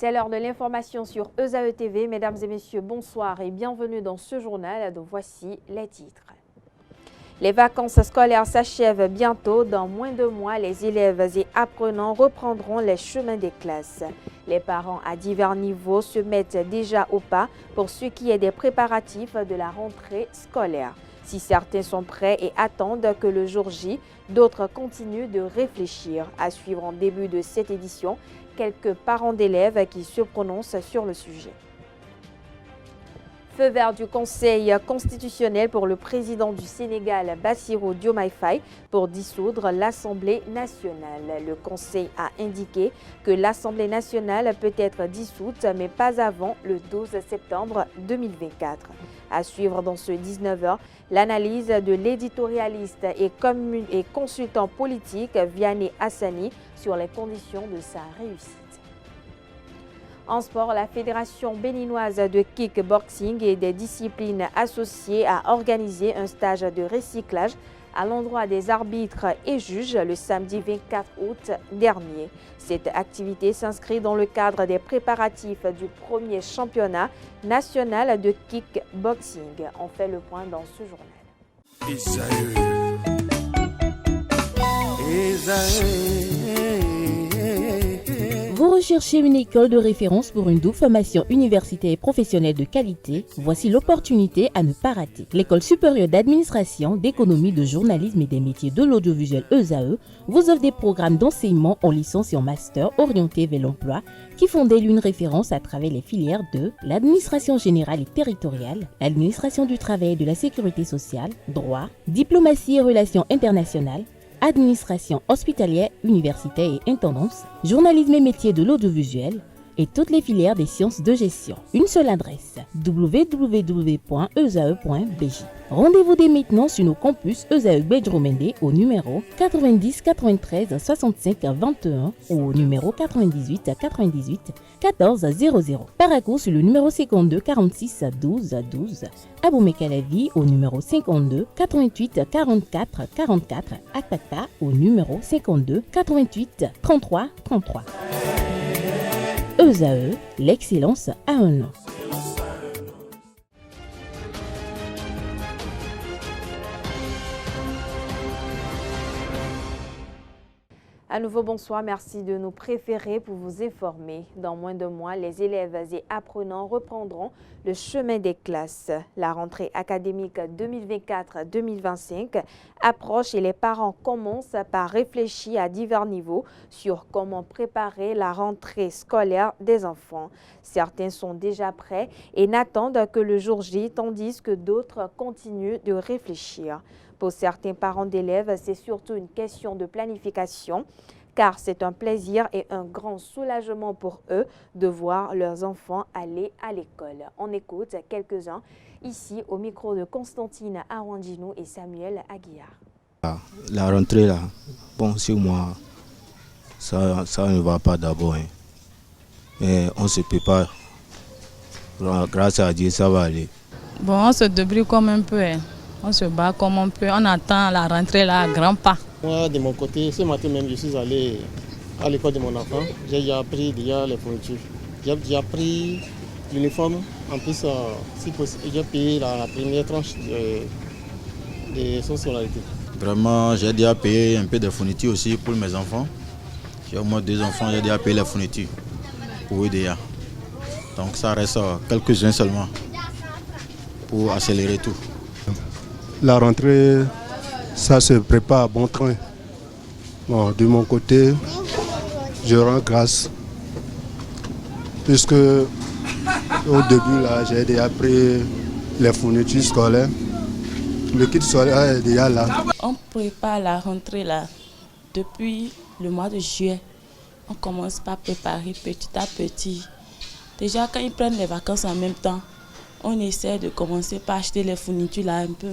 C'est l'heure de l'information sur ESAE TV. Mesdames et messieurs, bonsoir et bienvenue dans ce journal. Donc voici les titres. Les vacances scolaires s'achèvent bientôt. Dans moins de mois, les élèves et apprenants reprendront les chemins des classes. Les parents à divers niveaux se mettent déjà au pas pour ce qui est des préparatifs de la rentrée scolaire. Si certains sont prêts et attendent que le jour J, d'autres continuent de réfléchir. À suivre en début de cette édition, quelques parents d'élèves qui se prononcent sur le sujet. Feu vert du Conseil constitutionnel pour le président du Sénégal, Bassirou Diomaye Faye, pour dissoudre l'Assemblée nationale. Le Conseil a indiqué que l'Assemblée nationale peut être dissoute, mais pas avant le 12 septembre 2024. À suivre dans ce 19h, l'analyse de l'éditorialiste et consultant politique Vianney Hassani sur les conditions de sa réussite. En sport, la Fédération béninoise de kickboxing et des disciplines associées a organisé un stage de recyclage à l'endroit des arbitres et juges le samedi 24 août dernier. Cette activité s'inscrit dans le cadre des préparatifs du premier championnat national de kickboxing. On fait le point dans ce journal. Vous recherchez une école de référence pour une double formation universitaire et professionnelle de qualité? Voici l'opportunité à ne pas rater. L'École supérieure d'administration, d'économie, de journalisme et des métiers de l'audiovisuel ESAE vous offre des programmes d'enseignement en licence et en master orientés vers l'emploi qui font d'elle une référence à travers les filières de l'administration générale et territoriale, l'administration du travail et de la sécurité sociale, droit, diplomatie et relations internationales, administration hospitalière, universitaire et intendance, journalisme et métiers de l'audiovisuel et toutes les filières des sciences de gestion. Une seule adresse, www.esae.bj. Rendez-vous dès maintenant sur nos campus ESAE Bedjromende au numéro 90 93 65 21 ou au numéro 98 98 14 00. Paracourt sur le numéro 52 46 12 12. Aboumé-Calavi au numéro 52 88 44 44. Akpata au numéro 52 88 33 33. ESAE, l'excellence a un nom. À nouveau, bonsoir. Merci de nous préférer pour vous informer. Dans moins de mois, les élèves et apprenants reprendront le chemin des classes. La rentrée académique 2024-2025 approche et les parents commencent par réfléchir à divers niveaux sur comment préparer la rentrée scolaire des enfants. Certains sont déjà prêts et n'attendent que le jour J, tandis que d'autres continuent de réfléchir. Pour certains parents d'élèves, c'est surtout une question de planification, car c'est un plaisir et un grand soulagement pour eux de voir leurs enfants aller à l'école. On écoute quelques-uns ici au micro de Constantine Arwandinou et Samuel Aguiar. La rentrée là, bon, sur moi, ça ne va pas d'abord. Mais on se prépare. Grâce à Dieu, ça va aller. Bon, on se débrouille comme un peu. On se bat comme on peut, on attend la rentrée là à grands pas. Moi, de mon côté, ce matin même, je suis allé à l'école de mon enfant. J'ai déjà pris les fournitures. J'ai déjà pris l'uniforme. En plus, si possible, j'ai payé la première tranche de son scolarité. Vraiment, j'ai déjà payé un peu de fournitures aussi pour mes enfants. J'ai au moins 2 enfants, j'ai déjà payé les fournitures pour eux déjà. Donc ça reste quelques-uns seulement pour accélérer tout. La rentrée, ça se prépare à bon train. Bon, de mon côté, je rends grâce. Puisque au début, là, j'ai déjà pris les fournitures scolaires. Le kit scolaire est déjà là. On prépare la rentrée là depuis le mois de juillet. On commence par préparer petit à petit. Déjà, quand ils prennent les vacances en même temps, on essaie de commencer par acheter les fournitures là un peu.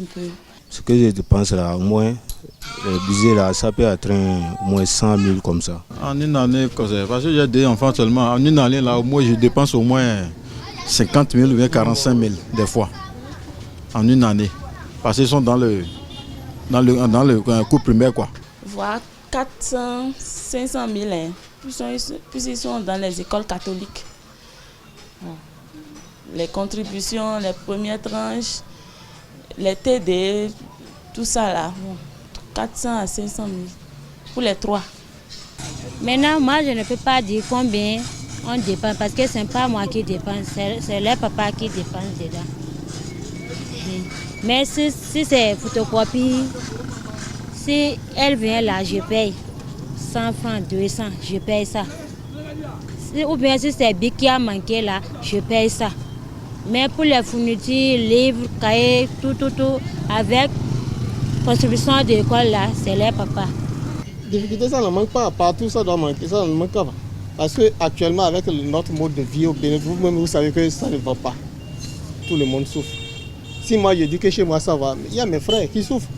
Ce que je dépense là, au moins, le budget là, ça peut être au moins 100 000 comme ça. En une année, parce que j'ai 2 enfants seulement, en une année là, au moins je dépense au moins 50 000 ou bien 45 000 des fois. En une année. Parce qu'ils sont dans le cours primaire quoi. Voire 400, 500 000. Puis ils sont dans les écoles catholiques. Les contributions, les premières tranches, les TD, tout ça là, 400 à 500 000 pour les 3. Maintenant, moi, je ne peux pas dire combien on dépense parce que ce n'est pas moi qui dépense, c'est les papas qui dépensent dedans. Mais si c'est photocopie, si elle vient là, je paye 100 francs, 200, je paye ça. Ou bien si c'est Bic qui a manqué là, je paye ça. Mais pour les fournitures, livres, cahiers, tout, avec contribution de l'école là, c'est les papas. Difficulté, ça ne manque pas. Partout, ça doit manquer. Ça ne manque pas. Parce qu'actuellement, avec notre mode de vie au Bénin, vous-même, vous savez que ça ne va pas. Tout le monde souffre. Si moi, je dis que chez moi, ça va, il y a mes frères qui souffrent.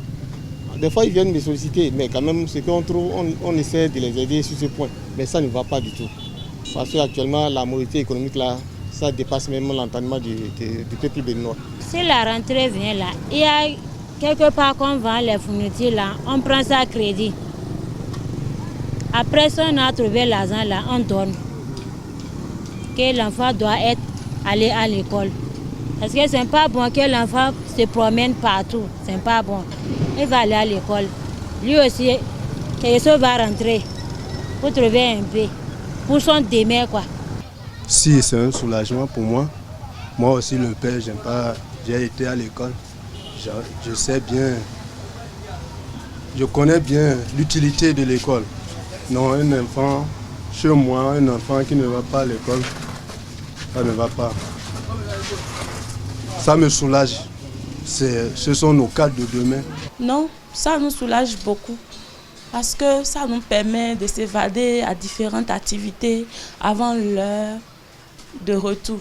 Des fois, ils viennent me solliciter, mais quand même, ce qu'on trouve, on essaie de les aider sur ce point. Mais ça ne va pas du tout. Parce qu'actuellement, la mobilité économique, là, ça dépasse même l'entendement du peuple béninois. Si la rentrée vient là, il y a quelque part qu'on vend les fournitures là, on prend ça à crédit. Après, si on a trouvé l'argent là, on donne. Que l'enfant doit aller à l'école. Parce que ce n'est pas bon que l'enfant se promène partout. Ce n'est pas bon. Il va aller à l'école. Lui aussi, quelque chose va rentrer pour trouver un peu. Pour son demain, quoi. Si c'est un soulagement pour moi, moi aussi le père, j'aime pas. J'ai été à l'école. Je sais bien, je connais bien l'utilité de l'école. Non, un enfant, chez moi, un enfant qui ne va pas à l'école, ça ne va pas. Ça me soulage. Ce sont nos cadres de demain. Non, ça nous soulage beaucoup. Parce que ça nous permet de s'évader à différentes activités avant l'heure de retour.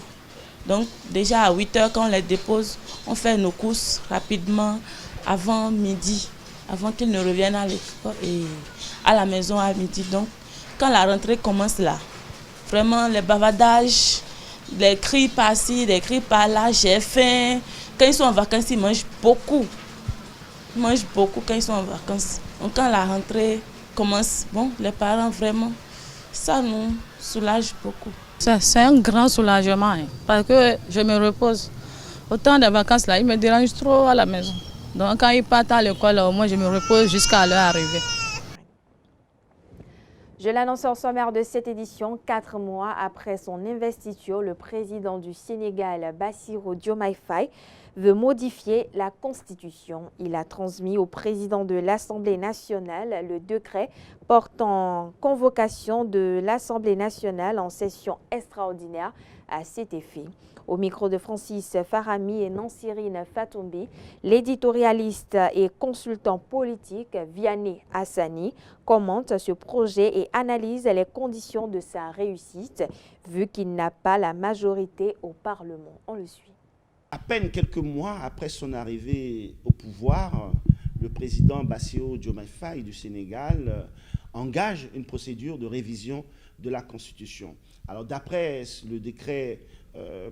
Donc déjà à 8 h, quand on les dépose, on fait nos courses rapidement avant midi, avant qu'ils ne reviennent à l'école et à la maison à midi. Donc quand la rentrée commence là, vraiment les bavardages, les cris par-ci, les cris par-là, j'ai faim. Quand ils sont en vacances, ils mangent beaucoup. Ils mangent beaucoup quand ils sont en vacances. Donc quand la rentrée commence, bon, les parents vraiment, ça nous soulage beaucoup. C'est un grand soulagement hein, parce que je me repose. Au temps des vacances, là, ils me dérangent trop à la maison. Donc quand ils partent à l'école, au moins je me repose jusqu'à leur arrivée. Je l'annonce au sommaire de cette édition. 4 mois après son investiture, le président du Sénégal, Bassirou Diomaye Faye, veut modifier la Constitution. Il a transmis au président de l'Assemblée nationale le décret portant convocation de l'Assemblée nationale en session extraordinaire à cet effet. Au micro de Francis Farami et Nansirine Fatoumbi, l'éditorialiste et consultant politique Vianney Hassani commente ce projet et analyse les conditions de sa réussite, vu qu'il n'a pas la majorité au Parlement. On le suit. À peine quelques mois après son arrivée au pouvoir, le président Bassirou Diomaye Faye du Sénégal engage une procédure de révision de la Constitution. Alors d'après le décret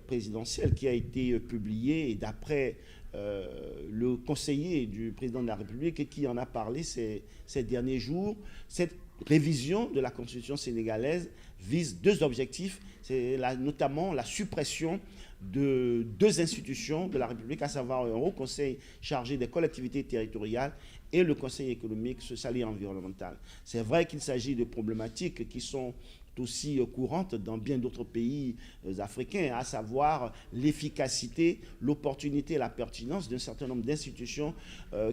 présidentiel qui a été publié et d'après le conseiller du président de la République et qui en a parlé ces derniers jours, cette révision de la Constitution sénégalaise vise 2 objectifs, c'est notamment la suppression de 2 institutions de la République, à savoir un haut conseil chargé des collectivités territoriales et le conseil économique, social et environnemental. C'est vrai qu'il s'agit de problématiques qui sont aussi courantes dans bien d'autres pays africains, à savoir l'efficacité, l'opportunité et la pertinence d'un certain nombre d'institutions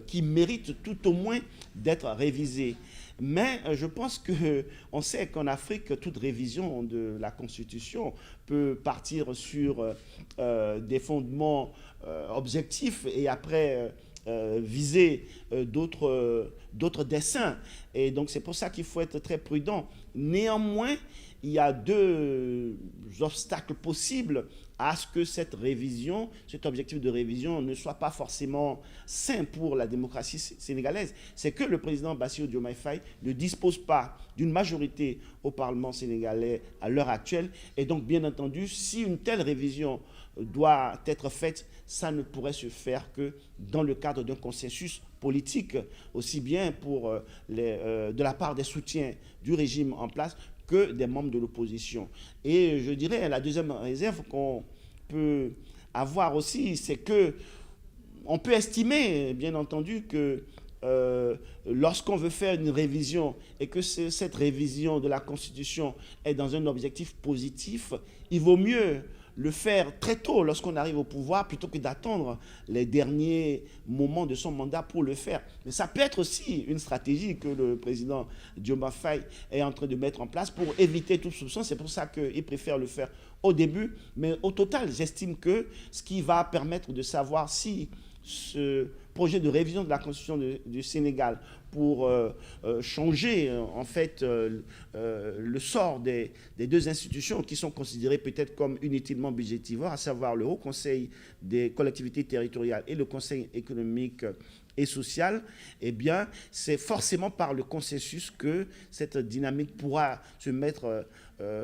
qui méritent tout au moins d'être révisées. Mais je pense qu'on sait qu'en Afrique, toute révision de la Constitution peut partir sur des fondements objectifs et après viser d'autres desseins. Et donc c'est pour ça qu'il faut être très prudent. Néanmoins, il y a 2 obstacles possibles à ce que cette révision, cet objectif de révision ne soit pas forcément sain pour la démocratie sénégalaise. C'est que le président Bassirou Diomaye Faye ne dispose pas d'une majorité au Parlement sénégalais à l'heure actuelle. Et donc, bien entendu, si une telle révision doit être faite, ça ne pourrait se faire que dans le cadre d'un consensus politique, aussi bien pour de la part des soutiens du régime en place que des membres de l'opposition. Et je dirais, la deuxième réserve qu'on peut avoir aussi, c'est que on peut estimer, bien entendu, que lorsqu'on veut faire une révision et que cette révision de la Constitution est dans un objectif positif, il vaut mieux le faire très tôt lorsqu'on arrive au pouvoir plutôt que d'attendre les derniers moments de son mandat pour le faire. Mais ça peut être aussi une stratégie que le président Diomaye Faye est en train de mettre en place pour éviter tout soupçon. C'est pour ça qu'il préfère le faire au début. Mais au total, j'estime que ce qui va permettre de savoir si ce projet de révision de la Constitution du Sénégal pour changer en fait le sort des deux institutions qui sont considérées peut-être comme inutilement budgétivores, à savoir le Haut Conseil des collectivités territoriales et le Conseil économique et social, eh bien, c'est forcément par le consensus que cette dynamique pourra se mettre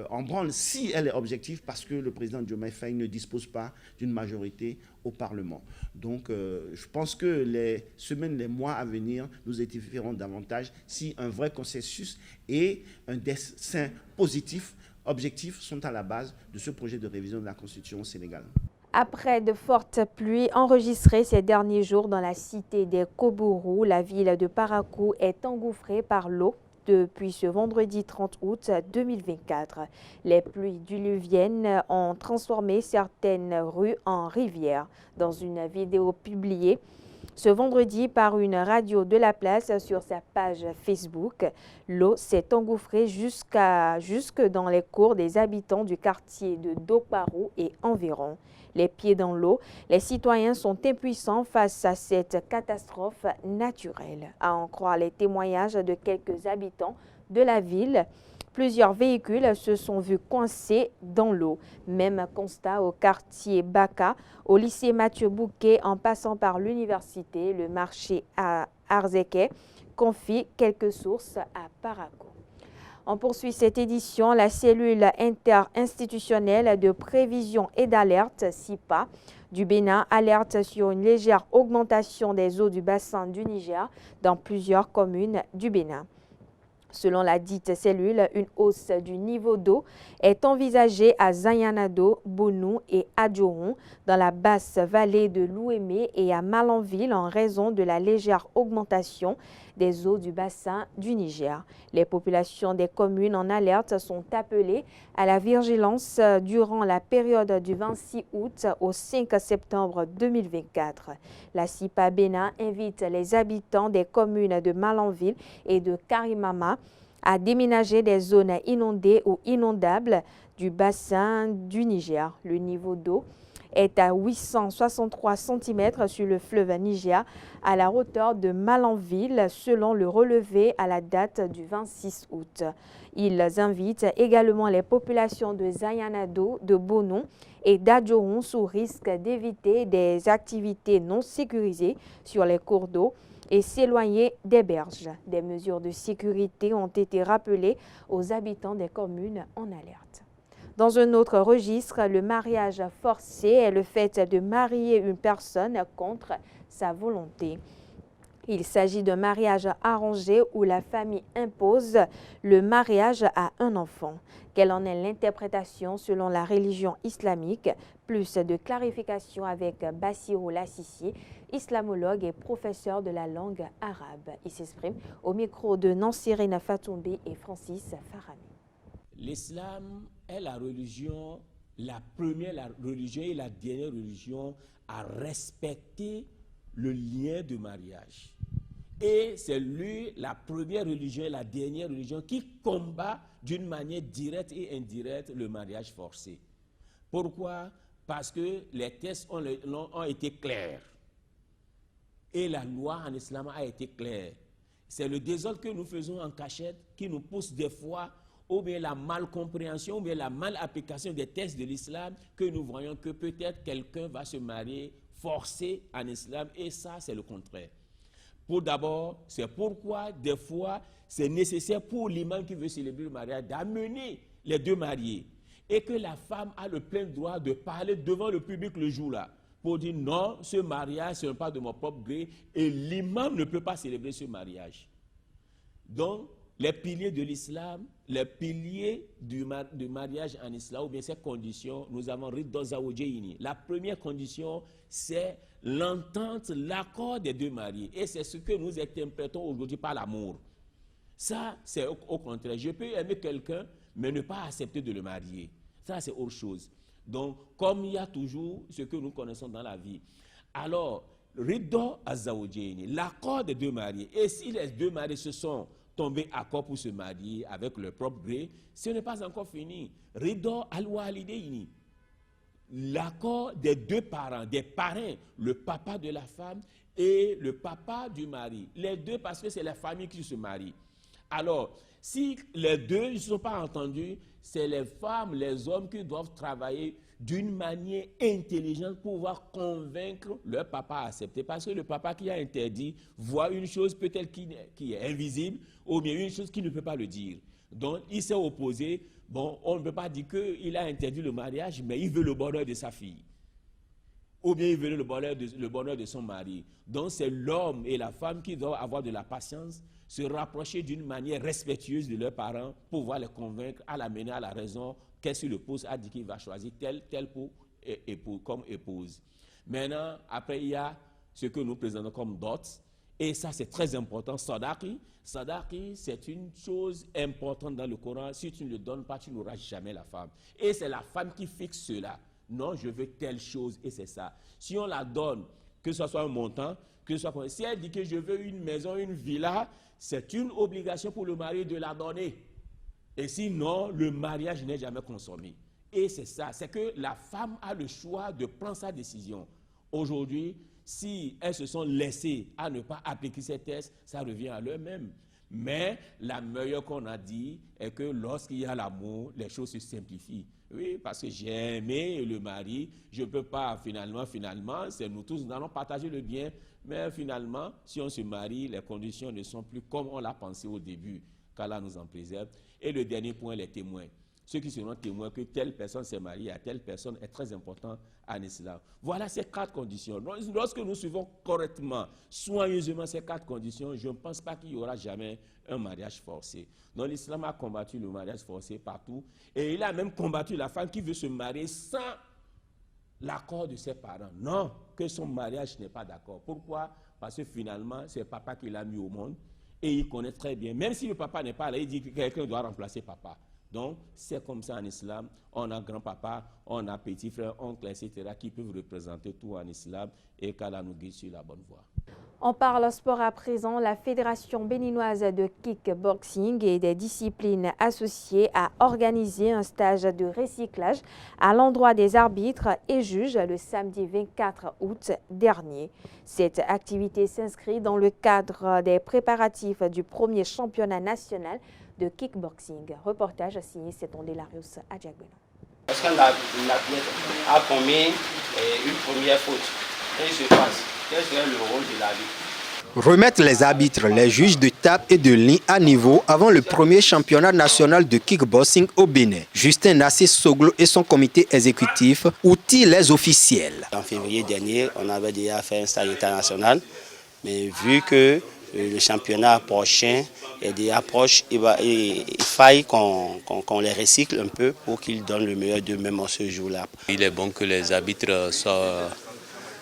en branle si elle est objective, parce que le président Diomaye Faye ne dispose pas d'une majorité au Parlement. Donc, je pense que les semaines, les mois à venir nous édifieront davantage si un vrai consensus et un dessein positif, objectif, sont à la base de ce projet de révision de la Constitution au Sénégal. Après de fortes pluies enregistrées ces derniers jours dans la cité des Kobourou, la ville de Parakou est engouffrée par l'eau depuis ce vendredi 30 août 2024. Les pluies diluviennes ont transformé certaines rues en rivières. Dans une vidéo publiée ce vendredi par une radio de la place sur sa page Facebook, l'eau s'est engouffrée jusque dans les cours des habitants du quartier de Dokparou et environ. Les pieds dans l'eau, les citoyens sont impuissants face à cette catastrophe naturelle. À en croire les témoignages de quelques habitants de la ville, plusieurs véhicules se sont vus coincés dans l'eau. Même constat au quartier Baka, au lycée Mathieu Bouquet, en passant par l'université, le marché à Arzeke, confie quelques sources à Parakou. On poursuit cette édition. La cellule interinstitutionnelle de prévision et d'alerte, CIPA, du Bénin alerte sur une légère augmentation des eaux du bassin du Niger dans plusieurs communes du Bénin. Selon la dite cellule, une hausse du niveau d'eau est envisagée à Zayanado, Bonou et Adjoron, dans la basse vallée de l'Ouémé et à Malanville en raison de la légère augmentation des eaux du bassin du Niger. Les populations des communes en alerte sont appelées à la vigilance durant la période du 26 août au 5 septembre 2024. La CIPA Bénin invite les habitants des communes de Malanville et de Karimama à déménager des zones inondées ou inondables du bassin du Niger. Le niveau d'eau est à 863 cm sur le fleuve Niger à la hauteur de Malanville selon le relevé à la date du 26 août. Ils invitent également les populations de Zayanado, de Bonon et d'Adjoron sous risque d'éviter des activités non sécurisées sur les cours d'eau et s'éloigner des berges. Des mesures de sécurité ont été rappelées aux habitants des communes en alerte. Dans un autre registre, le mariage forcé est le fait de marier une personne contre sa volonté. Il s'agit d'un mariage arrangé où la famille impose le mariage à un enfant. Quelle en est l'interprétation selon la religion islamique? Plus de clarifications avec Bassirou Lassissi, islamologue et professeur de la langue arabe. Il s'exprime au micro de Nansirine Fatoumbi et Francis Farami. L'islam est la religion, la première religion et la dernière religion à respecter le lien de mariage. Et c'est lui, la première religion et la dernière religion qui combat d'une manière directe et indirecte le mariage forcé. Pourquoi? Parce que les textes ont été clairs. Et la loi en islam a été claire. C'est le désordre que nous faisons en cachette qui nous pousse des fois, ou bien la malcompréhension, ou bien la mal-application des textes de l'islam, que nous voyons que peut-être quelqu'un va se marier forcé en islam, et ça, c'est le contraire. Pour d'abord, c'est pourquoi, des fois, c'est nécessaire pour l'imam qui veut célébrer le mariage d'amener les deux mariés, et que la femme a le plein droit de parler devant le public le jour-là, pour dire non, ce mariage, ce n'est pas de mon propre gré, et l'imam ne peut pas célébrer ce mariage. Donc, les piliers de l'islam, les piliers du mariage en islam, ou bien ces conditions, nous avons Ridda Zawjaini. La première condition, c'est l'entente, l'accord des deux mariés. Et c'est ce que nous interprétons aujourd'hui par l'amour. Ça, c'est au contraire. Je peux aimer quelqu'un, mais ne pas accepter de le marier. Ça, c'est autre chose. Donc, comme il y a toujours ce que nous connaissons dans la vie. Alors, Ridda Zawjaini, l'accord des deux mariés. Et si les deux mariés se sont tombés d'accord pour se marier avec leur propre gré, ce n'est pas encore fini. Ridda al-Walidaini, l'accord des deux parents, des parrains, le papa de la femme et le papa du mari. Les deux, parce que c'est la famille qui se marie. Alors, si les deux ne sont pas entendus, c'est les femmes, les hommes qui doivent travailler d'une manière intelligente pour pouvoir convaincre leur papa à accepter. Parce que le papa qui a interdit voit une chose peut-être qui est invisible ou bien une chose qui ne peut pas le dire. Donc, il s'est opposé. Bon, on ne peut pas dire qu'il a interdit le mariage, mais il veut le bonheur de sa fille. Ou bien il veut le bonheur de son mari. Donc, c'est l'homme et la femme qui doivent avoir de la patience, se rapprocher d'une manière respectueuse de leurs parents pour pouvoir les convaincre, à l'amener à la raison. Qu'est-ce que l'épouse a dit qu'il va choisir tel comme épouse. Maintenant, après, il y a ce que nous présentons comme dot. Et ça, c'est très important. Sadaqi. Sadaqi, c'est une chose importante dans le Coran. Si tu ne le donnes pas, tu n'auras jamais la femme. Et c'est la femme qui fixe cela. Non, je veux telle chose et c'est ça. Si on la donne, que ce soit un montant, que ce soit... Si elle dit que je veux une maison, une villa, c'est une obligation pour le mari de la donner. Et sinon, le mariage n'est jamais consommé. Et c'est ça, c'est que la femme a le choix de prendre sa décision. Aujourd'hui, si elles se sont laissées à ne pas appliquer ces tests, ça revient à eux-mêmes. Mais la meilleure qu'on a dit est que lorsqu'il y a l'amour, les choses se simplifient. Oui, parce que j'ai aimé le mari, je ne peux pas finalement, c'est nous tous, nous allons partager le bien, mais finalement, si on se marie, les conditions ne sont plus comme on l'a pensé au début, qu'Allah nous en préserve. Et le dernier point, les témoins. Ceux qui seront témoins que telle personne s'est mariée à telle personne est très important en islam. Voilà ces 4 conditions. Lorsque nous suivons correctement, soigneusement ces 4 conditions, je ne pense pas qu'il y aura jamais un mariage forcé. Donc l'islam a combattu le mariage forcé partout. Et il a même combattu la femme qui veut se marier sans l'accord de ses parents. Non, que son mariage n'est pas d'accord. Pourquoi? Parce que finalement, c'est papa qui l'a mis au monde. Et il connaît très bien. Même si le papa n'est pas là, il dit que quelqu'un doit remplacer papa. Donc, c'est comme ça en islam. On a grand-papa, on a petit frère, oncle, etc. qui peuvent représenter tout en islam et qu'Allah nous guide sur la bonne voie. On parle sport à présent. La Fédération béninoise de kickboxing et des disciplines associées a organisé un stage de recyclage à l'endroit des arbitres et juges le samedi 24 août dernier. Cette activité s'inscrit dans le cadre des préparatifs du premier championnat national de kickboxing. Reportage signé Setonde Larius Adjagbeno. Est-ce que l'athlète a commis une première faute? Qu'est-ce qui se passe? Quel serait le rôle de l'arbitre? Remettre les arbitres, les juges de table et de ligne à niveau avant le premier championnat national de kickboxing au Bénin. Justin Nassé Soglo et son comité exécutif outillent les officiels. En février dernier, on avait déjà fait un stage international, mais vu que le championnat prochain est déjà proche, il faille qu'on les recycle un peu pour qu'ils donnent le meilleur d'eux-mêmes ce jour-là. Il est bon que les arbitres soient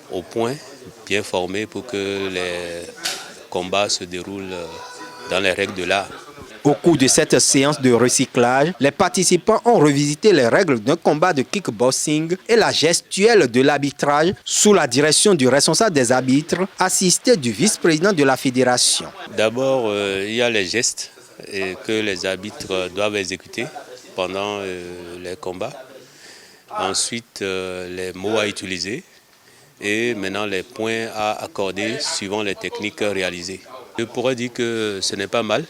au point, bien formés pour que les combats se déroulent dans les règles de l'art. Au cours de cette séance de recyclage, les participants ont revisité les règles d'un combat de kickboxing et la gestuelle de l'arbitrage sous la direction du responsable des arbitres, assisté du vice-président de la fédération. D'abord, il y a les gestes que les arbitres doivent exécuter pendant les combats. Ensuite, les mots à utiliser et maintenant les points à accorder suivant les techniques réalisées. Je pourrais dire que ce n'est pas mal,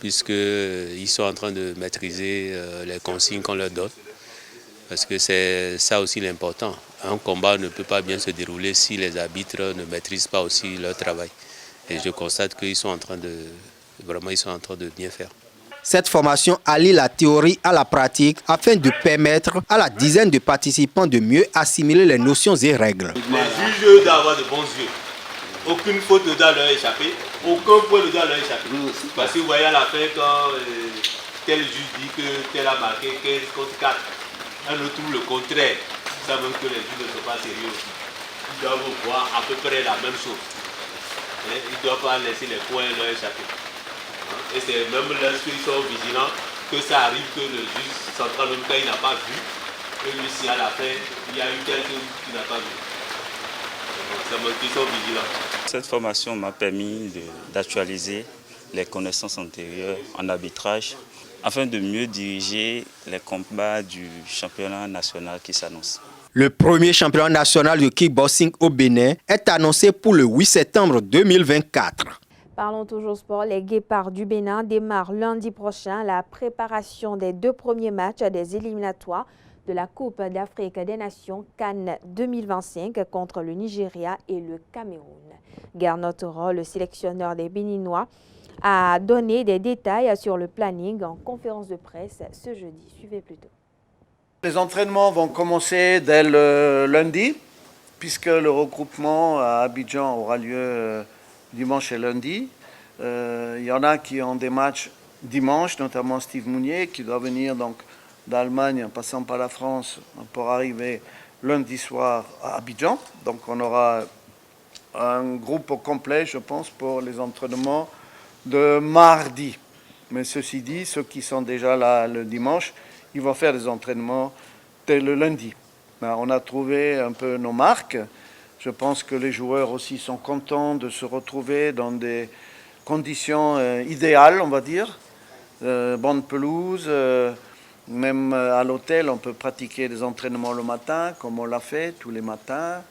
puisqu'ils sont en train de maîtriser les consignes qu'on leur donne. Parce que c'est ça aussi l'important. Un combat ne peut pas bien se dérouler si les arbitres ne maîtrisent pas aussi leur travail. Et je constate qu'ils sont en train de bien faire. Cette formation allie la théorie à la pratique afin de permettre à la dizaine de participants de mieux assimiler les notions et règles. Les juges doivent avoir de bons yeux. Aucune faute ne doit leur échapper. aucun point ne doit leur échapper. Parce que vous voyez à la fin, quand tel juge dit que tel a marqué 15 contre 4, un autre trouve le contraire. Ça veut dire que les juges ne sont pas sérieux aussi. Ils doivent voir à peu près la même chose. Ils ne doivent pas laisser les points leur échapper. Et c'est même lorsqu'ils sont vigilants que ça arrive que le juge central, même quand il n'a pas vu, et lui, si à la fin, il y a eu quelqu'un qui n'a pas vu. Ça montre qu'ils sont vigilants. Cette formation m'a permis d'actualiser les connaissances antérieures en arbitrage afin de mieux diriger les combats du championnat national qui s'annonce. Le premier championnat national de kickboxing au Bénin est annoncé pour le 8 septembre 2024. Parlons toujours sport. Les Guépards du Bénin démarrent lundi prochain la préparation des 2 premiers matchs des éliminatoires de la Coupe d'Afrique des Nations Cannes 2025 contre le Nigeria et le Cameroun. Gernot Toro, le sélectionneur des Béninois, a donné des détails sur le planning en conférence de presse ce jeudi. Suivez plutôt. Les entraînements vont commencer dès le lundi, puisque le regroupement à Abidjan aura lieu dimanche et lundi. Il y en a qui ont des matchs dimanche, notamment Steve Mounier, qui doit venir donc d'Allemagne en passant par la France pour arriver lundi soir à Abidjan. Donc on aura un groupe au complet, je pense, pour les entraînements de mardi. Mais ceci dit, ceux qui sont déjà là le dimanche, ils vont faire des entraînements dès le lundi. On a trouvé un peu nos marques. Je pense que les joueurs aussi sont contents de se retrouver dans des conditions idéales, on va dire. Bonne pelouse, même à l'hôtel, on peut pratiquer des entraînements le matin, comme on l'a fait tous les matins.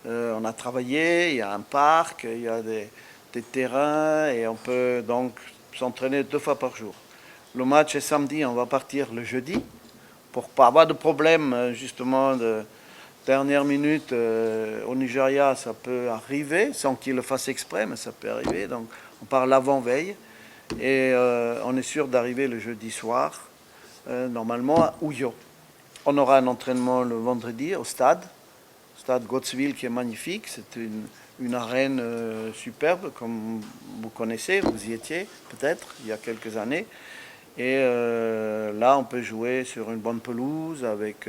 On a travaillé, il y a un parc, il y a des terrains et on peut donc s'entraîner 2 fois par jour. Le match est samedi, on va partir le jeudi pour ne pas avoir de problème justement de dernière minute au Nigeria. Ça peut arriver sans qu'il le fasse exprès, mais ça peut arriver. Donc on part l'avant-veille et on est sûr d'arriver le jeudi soir, normalement à Ouyo. On aura un entraînement le vendredi au stade Godswill qui est magnifique. C'est une arène superbe, comme vous connaissez, vous y étiez peut-être il y a quelques années. Et là, on peut jouer sur une bonne pelouse avec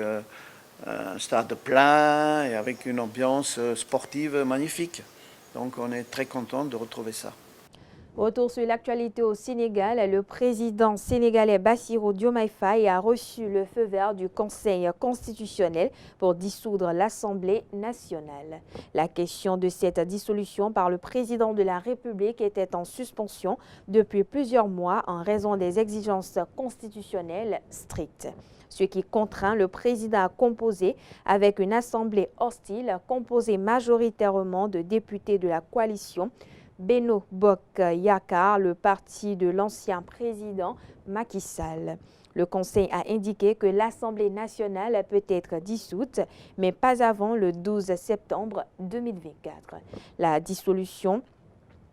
un stade plein et avec une ambiance sportive magnifique. Donc on est très content de retrouver ça. Retour sur l'actualité au Sénégal, le président sénégalais Bassirou Diomaye Faye a reçu le feu vert du Conseil constitutionnel pour dissoudre l'Assemblée nationale. La question de cette dissolution par le président de la République était en suspension depuis plusieurs mois en raison des exigences constitutionnelles strictes. Ce qui contraint le président à composer avec une assemblée hostile composée majoritairement de députés de la coalition Benno Bokk Yakaar, le parti de l'ancien président Macky Sall. Le Conseil a indiqué que l'Assemblée nationale peut être dissoute, mais pas avant le 12 septembre 2024. La dissolution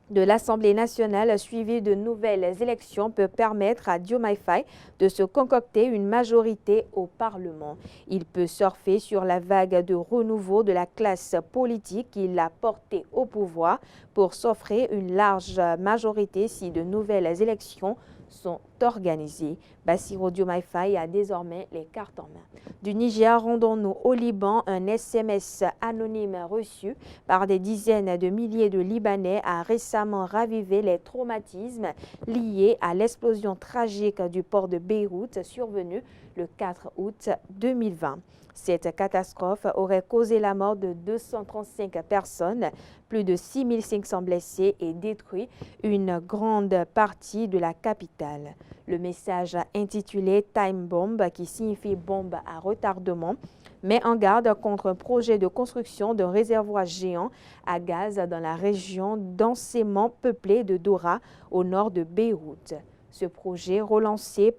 de l'Assemblée nationale suivie de nouvelles élections peut permettre à Diomaye Faye de se concocter une majorité au Parlement. Il peut surfer sur la vague de renouveau de la classe politique qui l'a porté au pouvoir pour s'offrir une large majorité si de nouvelles élections sont organisées. Bassirou Diomaye Faye a désormais les cartes en main. Du Niger, rendons-nous au Liban. Un SMS anonyme reçu par des dizaines de milliers de Libanais a récemment ravivé les traumatismes liés à l'explosion tragique du port de Beyrouth survenue le 4 août 2020. Cette catastrophe aurait causé la mort de 235 personnes, plus de 6500 blessés et détruit une grande partie de la capitale. Le message intitulé Time Bomb, qui signifie bombe à retardement, met en garde contre un projet de construction d'un réservoir géant à gaz dans la région densément peuplée de Dora, au nord de Beyrouth. Ce projet, relancé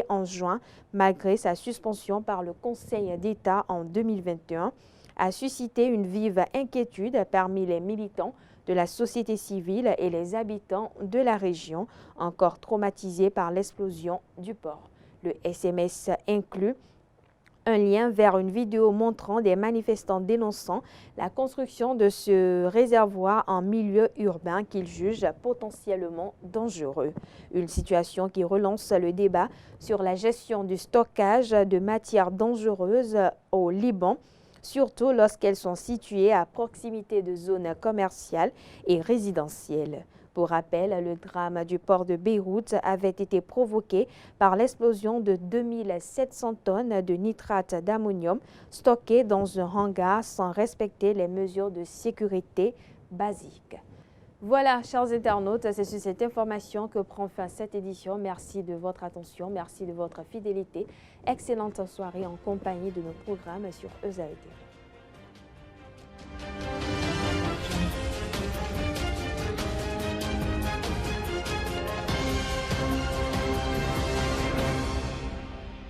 en juin malgré sa suspension par le Conseil d'État en 2021, a suscité une vive inquiétude parmi les militants de la société civile et les habitants de la région, encore traumatisés par l'explosion du port. Le SMS inclut un lien vers une vidéo montrant des manifestants dénonçant la construction de ce réservoir en milieu urbain qu'ils jugent potentiellement dangereux. Une situation qui relance le débat sur la gestion du stockage de matières dangereuses au Liban, surtout lorsqu'elles sont situées à proximité de zones commerciales et résidentielles. Pour rappel, le drame du port de Beyrouth avait été provoqué par l'explosion de 2700 tonnes de nitrate d'ammonium stockées dans un hangar sans respecter les mesures de sécurité basiques. Voilà, chers internautes, c'est sur cette information que prend fin cette édition. Merci de votre attention, merci de votre fidélité. Excellente soirée en compagnie de nos programmes sur ESAET.